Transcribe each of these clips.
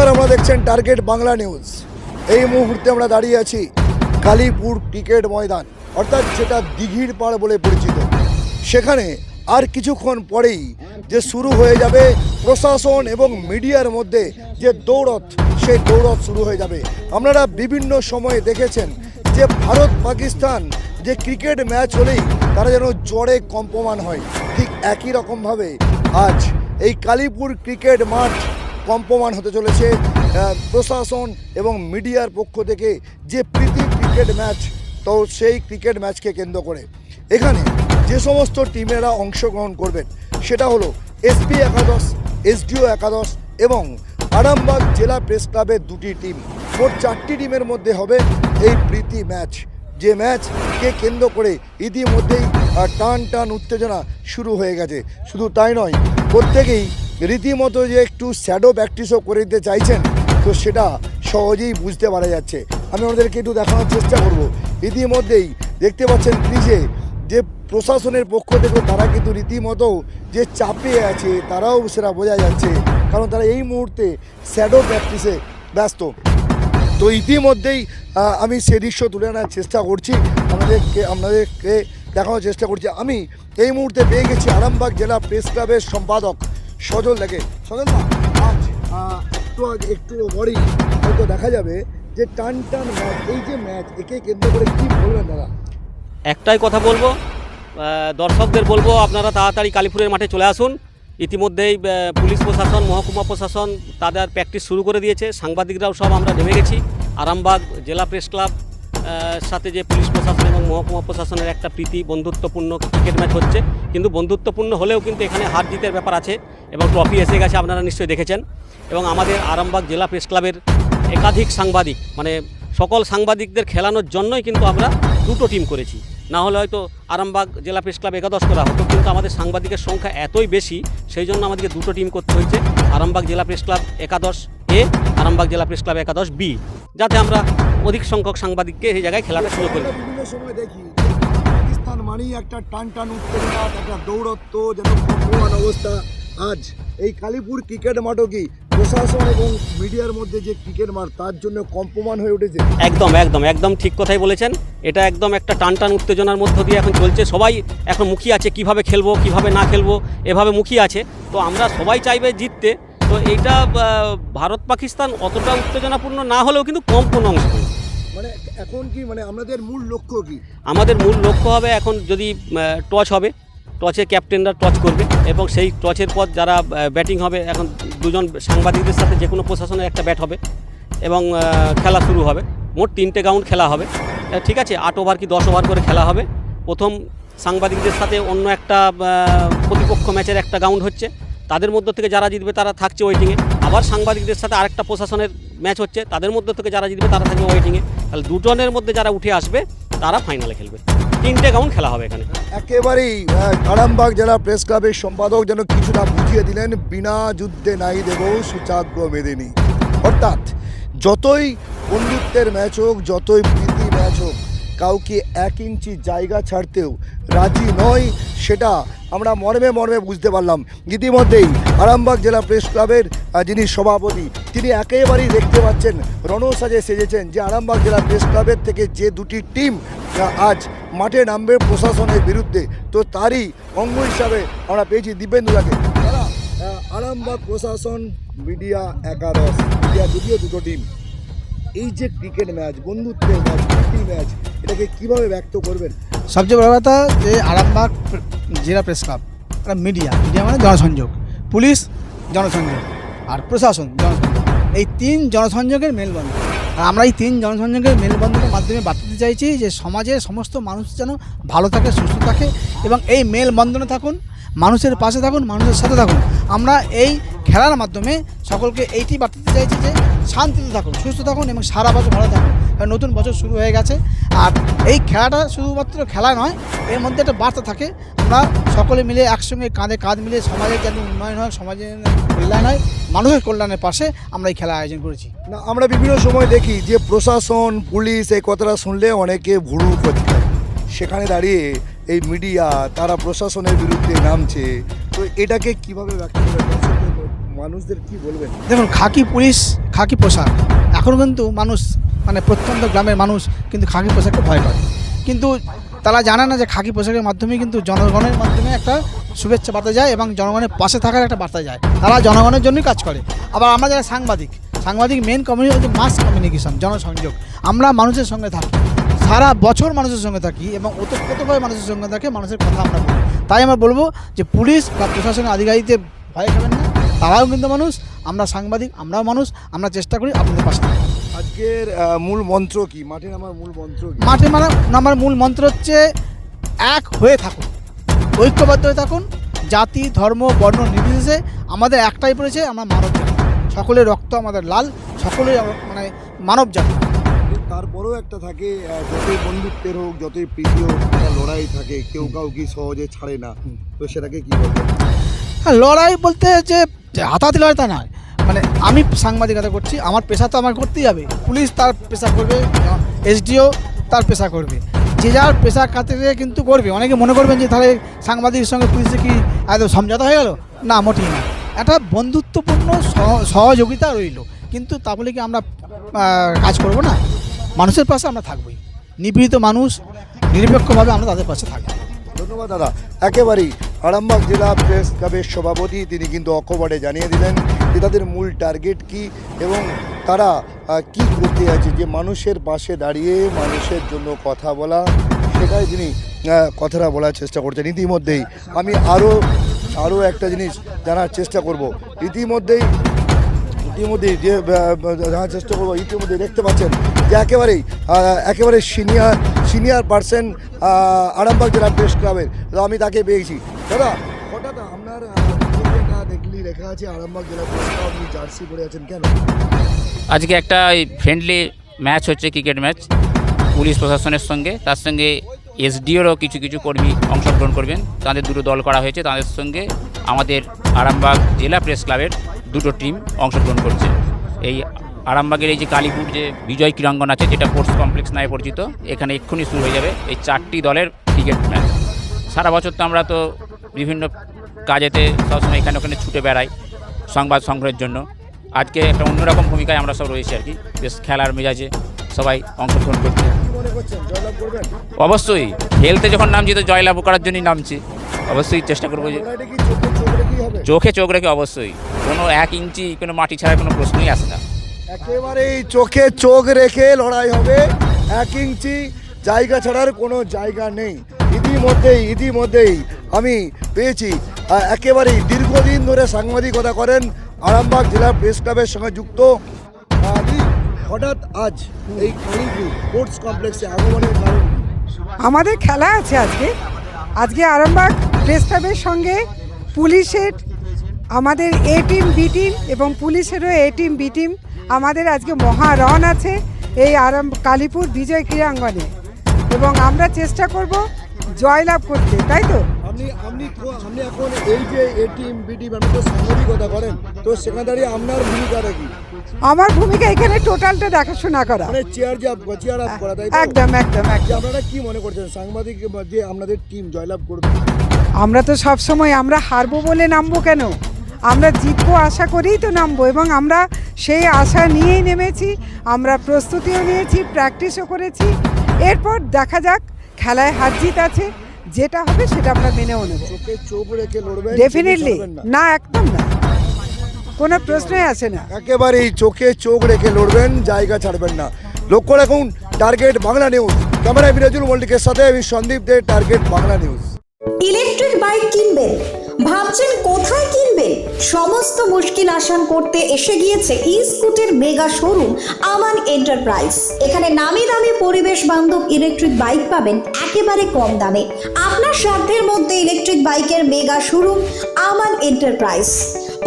নমস্কার, আমরা দেখছেন টার্গেট বাংলা নিউজ। এই মুহূর্তে আমরা দাঁড়িয়ে আছি কালীপুর ক্রিকেট ময়দান, অর্থাৎ যেটা দিঘির পাড় বলে পরিচিত। সেখানে আর কিছুক্ষণ পরেই যে শুরু হয়ে যাবে প্রশাসন এবং মিডিয়ার মধ্যে যে দৌড়ত, সেই দৌড়ত শুরু হয়ে যাবে। আপনারা বিভিন্ন সময়ে দেখেছেন যে ভারত পাকিস্তান যে ক্রিকেট ম্যাচ হলেই তারা যেন জ্বরে কম্পমান হয়, ঠিক একই রকমভাবে আজ এই কালীপুর ক্রিকেট মাঠ কম্পমান হতে চলেছে প্রশাসন এবং মিডিয়ার পক্ষ থেকে যে প্রীতি ক্রিকেট ম্যাচ, তো সেই ক্রিকেট ম্যাচকে কেন্দ্র করে এখানে যে সমস্ত টিমেরা অংশগ্রহণ করবেন সেটা হলো এসপি একাদশ, এসডিও একাদশ এবং আরামবাগ জেলা প্রেস ক্লাবের দুটি টিম। মোট 4টি টিমের মধ্যে হবে এই প্রীতি ম্যাচ, যে ম্যাচকে কেন্দ্র করে ইতিমধ্যেই টান টান উত্তেজনা শুরু হয়ে গেছে। শুধু তাই নয়, প্রত্যেকেই রীতিমতো যে একটু শ্যাডো প্র্যাকটিসও করে দিতে চাইছেন, তো সেটা সহজেই বুঝতে পারা যাচ্ছে। আমি ওদেরকে একটু দেখানোর চেষ্টা করব। ইতিমধ্যেই দেখতে পাচ্ছেন ক্রিজে যে প্রশাসনের পক্ষ থেকে তারা কিন্তু রীতিমতো যে চাপে আছে, তারাও সেটা বোঝা যাচ্ছে, কারণ তারা এই মুহূর্তে শ্যাডো প্র্যাকটিসে ব্যস্ত। তো ইতিমধ্যেই আমি সে দৃশ্য তুলে আনার চেষ্টা করছি, আপনাদেরকে দেখানোর চেষ্টা করছি। আমি এই মুহূর্তে পেয়ে গেছি আরামবাগ জেলা প্রেস ক্লাবের সম্পাদক সজল দাকে। সজল দা, আজ একটু পরেই হয়তো দেখা যাবে যে টান টান ম্যাচ, এই যে ম্যাচ, একে কেন্দ্র করে কী বলবেন দাদা? একটাই কথা বলবো, দর্শকদের বলবো আপনারা তাড়াতাড়ি কালীপুরের মাঠে চলে আসুন। ইতিমধ্যেই পুলিশ প্রশাসন, মহকুমা প্রশাসন তাদের প্র্যাকটিস শুরু করে দিয়েছে। সাংবাদিকরাও সব আমরা নেমে গেছি। আরামবাগ জেলা প্রেস ক্লাব সাথে যে পুলিশ প্রশাসন এবং মহকুমা প্রশাসনের একটা প্রীতি বন্ধুত্বপূর্ণ ক্রিকেট ম্যাচ হচ্ছে, কিন্তু বন্ধুত্বপূর্ণ হলেও কিন্তু এখানে হার জিতের ব্যাপার আছে এবং ট্রফি এসে গেছে, আপনারা নিশ্চয়ই দেখেছেন। এবং আমাদের আরামবাগ জেলা প্রেস ক্লাবের একাধিক সাংবাদিক, মানে সকল সাংবাদিকদের খেলানোর জন্যই কিন্তু আমরা দুটো টিম করেছি। না হলে হয়তো আরামবাগ জেলা প্রেস ক্লাব একাদশ করা হতো, কিন্তু আমাদের সাংবাদিকের সংখ্যা এতই বেশি, সেই জন্য আমাদেরকে দুটো টিম করতে হয়েছে, আরামবাগ জেলা প্রেস ক্লাব একাদশ এ, আরামবাগ জেলা প্রেস ক্লাব একাদশ বি, যাতে আমরা অধিক সংখ্যক সাংবাদিককে এই জায়গায় খেলাটা শুরু করি। বিভিন্ন সময় দেখি পাকিস্তান মানেই একটা টান টান উত্তেজনা, একটা দৌড়ত্ব, যেন কম্পমান অবস্থা। আজ এই কালীপুর ক্রিকেট মাঠও কি প্রশাসন এবং মিডিয়ার মধ্যে যে ক্রিকেট মাঠ, তার জন্য কম্পমান হয়ে উঠেছে? একদম একদম একদম ঠিক কথাই বলেছেন। এটা একদম একটা টান টান উত্তেজনার মধ্য দিয়ে এখন চলছে। সবাই এখন মুখিয়ে আছে কিভাবে খেলবো, কিভাবে না খেলবো, এভাবে মুখিয়ে আছে। তো আমরা সবাই চাইবে জিততে। তো এইটা ভারত পাকিস্তান অতটা উত্তেজনাপূর্ণ না হলেও কিন্তু কম কোনো অংশ নেই। মানে এখন কি, মানে আমাদের মূল লক্ষ্য কি? আমাদের মূল লক্ষ্য হবে এখন যদি টচ হবে, টচে ক্যাপ্টেনরা টচ করবে এবং সেই টচের পর যারা ব্যাটিং হবে, এখন দুজন সাংবাদিকদের সাথে যে কোনো প্রশাসনের একটা ব্যাট হবে এবং খেলা শুরু হবে। মোট 3টে গ্রাউন্ড খেলা হবে, ঠিক আছে? 8 ওভার কি 10 ওভার করে খেলা হবে। প্রথম সাংবাদিকদের সাথে অন্য একটা প্রতিপক্ষ ম্যাচের একটা গ্রাউন্ড হচ্ছে, তাদের মধ্য থেকে যারা জিতবে তারা থাকছে ওয়েটিংয়ে। আবার সাংবাদিকদের সাথে আরেকটা প্রশাসনের ম্যাচ হচ্ছে, তাদের মধ্য থেকে যারা জিতবে তারা থাকবে ওয়েটিংয়ে। তাহলে দুজনের মধ্যে যারা উঠে আসবে তারা ফাইনালে খেলবে। 3টে গ্রাউন্ড খেলা হবে এখানে। একেবারেই আরামবাগ জেলা প্রেস ক্লাবের সম্পাদক যেন কিছুটা বুঝিয়ে দিলেন, বিনা যুদ্ধে নাই দেব সুচাগ্র মেদিনী। অর্থাৎ যতই বন্ধুত্বের ম্যাচ হোক, যতই প্রীতি ম্যাচ হোক, কাউকে 1 ইঞ্চি জায়গা ছাড়তেও রাজি নয়, সেটা আমরা মর্মে মর্মে বুঝতে পারলাম। ইতিমধ্যেই আরামবাগ জেলা প্রেস ক্লাবের যিনি সভাপতি, তিনি একেবারেই দেখতে পাচ্ছেন রণসাজে সেজেছেন যে আরামবাগ জেলা প্রেস ক্লাবের থেকে যে দুটি টিম আজ মাঠে নামবে প্রশাসনের বিরুদ্ধে, তো তারই অঙ্গ হিসাবে আমরা পেয়েছি দিব্যেন্দুদাকে। তারা আরামবাগ প্রশাসন, মিডিয়া একাদশ, মিডিয়া যদিও দুটো টিম, এই যে ক্রিকেট ম্যাচ, বন্ধুত্বের ম্যাচ, প্রীতি ম্যাচ, এটাকে কীভাবে ব্যক্ত করবেন? সবচেয়ে বড় কথা যে আরামবাগ জেলা প্রেস ক্লাব, মিডিয়া মানে জনসংযোগ, পুলিশ জনসংযোগ আর প্রশাসন জনসংযোগ, এই 3 জনসংযোগের মেলবন্ধন। আর আমরা এই 3 জনসংযোগের মেলবন্ধনের মাধ্যমে বার্তা দিতে চাইছি যে সমাজের সমস্ত মানুষ যেন ভালো থাকে, সুস্থ থাকে এবং এই মেলবন্ধনে থাকুন, মানুষের পাশে থাকুন, মানুষের সাথে থাকুন। আমরা এই খেলার মাধ্যমে সকলকে এইটি বার্তা দিতে চাইছি যে শান্তিতে থাকুন, সুস্থ থাকুন এবং সারা বছর ভালো থাকুন। কারণ নতুন বছর শুরু হয়ে গেছে, আর এই খেলাটা শুধুমাত্র খেলা নয়, এর মধ্যে একটা বার্তা থাকে। আমরা সকলে মিলে একসঙ্গে কাঁধে কাঁধ মিলে সমাজের যেন উন্নয়ন হয়, সমাজের কল্যাণ হয়, মানুষের কল্যাণের পাশে আমরা এই খেলা আয়োজন করেছি। না, আমরা বিভিন্ন সময় দেখি যে প্রশাসন, পুলিশ, এই কথাটা শুনলে অনেকে ভুরু কোঁচকায়। সেখানে দাঁড়িয়ে এই মিডিয়া তারা প্রশাসনের বিরুদ্ধে নামছে, তো এটাকে কিভাবে ব্যক্ত করে মানুষদের কি বলবেন? দেখুন, খাকি খাকি পোশাক, এখন কিন্তু মানুষ মানে প্রত্যন্ত গ্রামের মানুষ কিন্তু খাকি পোশাককে ভয় করে, কিন্তু তারা জানে না যে খাকি পোশাকের মাধ্যমে কিন্তু জনগণের মাধ্যমে একটা শুভেচ্ছা বার্তা যায় এবং জনগণের পাশে থাকার একটা বার্তা যায়। তারা জনগণের জন্যই কাজ করে। আবার আমরা যারা সাংবাদিক মেন কমিউনিটি হচ্ছে মাস কমিউনিকেশন, জনসংযোগ। আমরা মানুষের সঙ্গে থাকি, সারা বছর মানুষের সঙ্গে থাকি এবং ওতপ্রোতভাবে মানুষের সঙ্গে থাকে, মানুষের কথা আমরা বলি। তাই আমরা বলবো যে পুলিশ বা প্রশাসনের আধিকারিকদের ভয় খাবেন না, তারাও কিন্তু মানুষ, আমরা সাংবাদিক, আমরাও মানুষ, আমরা চেষ্টা করি আপনাদের পাশে থাকতে। আজকের মূল মন্ত্র কি? মাঠে নামার মূল মন্ত্র কি? মাঠে নামার মূল মন্ত্র হচ্ছে এক হয়ে থাকুন, ঐক্যবদ্ধ হয়ে থাকুন, জাতি ধর্ম বর্ণ নির্বিশেষে আমাদের একটাই পড়েছে, আমরা মানব জাতি, সকলের রক্ত আমাদের লাল, সকলেই মানে মানব জাতি। তারপরেও একটা থাকে, যতই বন্ধুত্বের হোক, যতই প্রীতি হোক, একটা লড়াই থাকে, কেউ কাউকে সহজে ছাড়ে না, তো সেটাকে কি বলবেন? হ্যাঁ, লড়াই বলতে যে হাতাহাতি লড়াই তা নয়, মানে আমি সাংবাদিকতা করছি, আমার পেশা তো আমার করতেই হবে, পুলিশ তার পেশা করবে, এসডিও তার পেশা করবে, যে যার পেশা খাতিরে কিন্তু করবে। অনেকে মনে করবেন যে তাহলে সাংবাদিকের সঙ্গে পুলিশে কি একদম সমঝোতা হয়ে গেল, না মোটেই না, একটা বন্ধুত্বপূর্ণ সহযোগিতা রইল, কিন্তু তা বলে কি আমরা কাজ করব না? মানুষের পাশে আমরা থাকবই, নিপীড়িত মানুষ নিরপেক্ষভাবে আমরা তাদের পাশে থাকবো। ধন্যবাদ দাদা। একেবারেই আরামবাগ জেলা প্রেস ক্লাবের সভাপতি তিনি কিন্তু অকপটে জানিয়ে দিলেন যে তাদের মূল টার্গেট কি এবং তারা কি করতে আছে, যে মানুষের পাশে দাঁড়িয়ে মানুষের জন্য কথা বলা, সেটাই তিনি কথাটা বলার চেষ্টা করছেন। ইতিমধ্যেই আমি আরও একটা জিনিস জানার চেষ্টা করব। ইতিমধ্যেই যে জানার চেষ্টা করবো, ইতিমধ্যে দেখতে পাচ্ছেন যে একেবারে সিনিয়র পার্সন আরামবাগ জেলা প্রেস ক্লাবের, আমি তাকে পেয়েছি। দাদা, হঠাৎ আপনার দেখলি লেখা আছে আরামবাগ জেলা প্রেস ক্লাব, আপনি জার্সি পরে আছেন কেন? আজকে একটা ফ্রেন্ডলি ম্যাচ হচ্ছে, ক্রিকেট ম্যাচ পুলিশ প্রশাসনের সঙ্গে, তার সঙ্গে এসডিওরও কিছু কর্মী অংশগ্রহণ করবেন, তাদের দুটো দল করা হয়েছে, তাদের সঙ্গে আমাদের আরামবাগ জেলা প্রেস ক্লাবের দুটো টিম অংশগ্রহণ করছে। এই আরামবাগের এই যে কালীপুর যে বিজয় ক্রীড়াঙ্গন আছে, যেটা স্পোর্টস কমপ্লেক্স নামে পরিচিত, এখানে এক্ষুনি শুরু হয়ে যাবে এই 4টি দলের ক্রিকেট ম্যাচ। সারা বছর তো আমরা তো বিভিন্ন কাজেতে সবসময় এখানে ওখানে ছুটে বেড়াই সংবাদ সংগ্রহের জন্য। আজকে একটা অন্যরকম ভূমিকায় আমরা সব রয়েছি আর কি, বেশ খেলার মেজাজে সবাই অংশগ্রহণ করছে। অবশ্যই খেলতে যখন নামছি তো জয়লাভ করার জন্যই নামছি, অবশ্যই চেষ্টা করবো যে চোখে চোখ রেখে, অবশ্যই কোনো 1 ইঞ্চি কোনো মাটি ছাড়ার কোনো প্রশ্নই আসে না। একেবারেই চোখে চোখ রেখে লড়াই হবে, 1 ইঞ্চি জায়গা ছাড়ার কোনো জায়গা নেই। ইতিমধ্যেই আমি পেয়েছি একেবারেই দীর্ঘদিন ধরে সাংবাদিকতা করেন, আরামবাগ জেলা প্রেস ক্লাবের সঙ্গে যুক্ত, হঠাৎ আজ এই কালীপুর স্পোর্টস কমপ্লেক্সে আগমনের কারণ? আমাদের খেলা আছে আজকে আরামবাগ প্রেস ক্লাবের সঙ্গে পুলিশের, আমাদের এ টিম বি টিম এবং পুলিশেরও এ টিম বি টিম, আমাদের আজকে মহারণ আছে এই কালীপুর বিজয় ক্রীড়াঙ্গনে, এবং আমরা চেষ্টা করব জয়লাভ করতে, তাই তো? আপনি এখন এই যে এ টিম বি টিম, আপনি তো সাংবাদিকতা করেন, তো সেখানে দাঁড়িয়ে আপনার ভূমিকাটা কি? আমার ভূমিকা এখানে টোটালটা দেখাশোনা করা, মানে চেয়ার আপ করা, তাই তো? একদম। আপনারা কি মনে করছেন সাংবাদিক যে আপনাদের টিম জয়লাভ করবে? আমরা তো সব সময় আমরা হারবো বলে নামবো কেন, আমরা জিতবো আশা করেই তো নামবো, এবং আমরা সেই আশা নিয়েই নেমেছি। আমরা প্রস্তুতিও নিয়েছি, প্র্যাকটিসও করেছি, এরপর দেখা যাক, খেলায় হার জিত আছে, যেটা হবে সেটা আমরা মেনেও নেব। চোখে চোখ রেখে লড়বেন? ডেফিনেটলি না, একদম না, কোনো প্রশ্নই আসে না। একেবারেই চোখে চোখ রেখে লড়বেন, জায়গা ছাড়বেন না। লক্ষ্য রাখুন টার্গেট বাংলা নিউজ। ক্যামেরায় বিরাজুল মল্লিকের সাথে আমি Sandip De, target Bangla news. Electric bike কিনবেন, ভাবছেন কোথায় কিনবেন? সমস্ত মুশকিল আসান করতে এসে গিয়েছে ই-স্কুটির মেগা শোরুম আমান এন্টারপ্রাইজ। এখানে নামি দামি পরিবেশ বান্ধব ইলেকট্রিক বাইক পাবেন একেবারে কম দামে। আপনার সাধ্যের মধ্যে ইলেকট্রিক বাইকের মেগা শোরুম আমান এন্টারপ্রাইজ।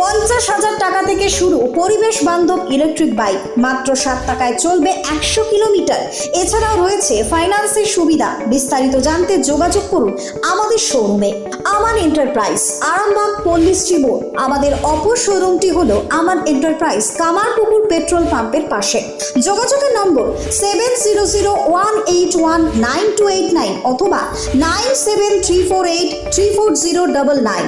50,000 টাকা থেকে শুরু পরিবেশ বান্ধব ইলেকট্রিক বাইক, মাত্র 7 টাকায় চলবে 100 কিলোমিটার। এছাড়াও রয়েছে ফাইন্যান্সের সুবিধা। বিস্তারিত জানতে যোগাযোগ করুন আমাদের শোরুমে। আমান এন্টারপ্রাইজ, আরামবাগ পল্লী শ্রীবোর। আমাদের অপর শোরুমটি হলো আমান এন্টারপ্রাইজ, কামারপুকুর পেট্রোল পাম্পের পাশে। যোগাযোগের নম্বর 7001819289 অথবা 9734834099।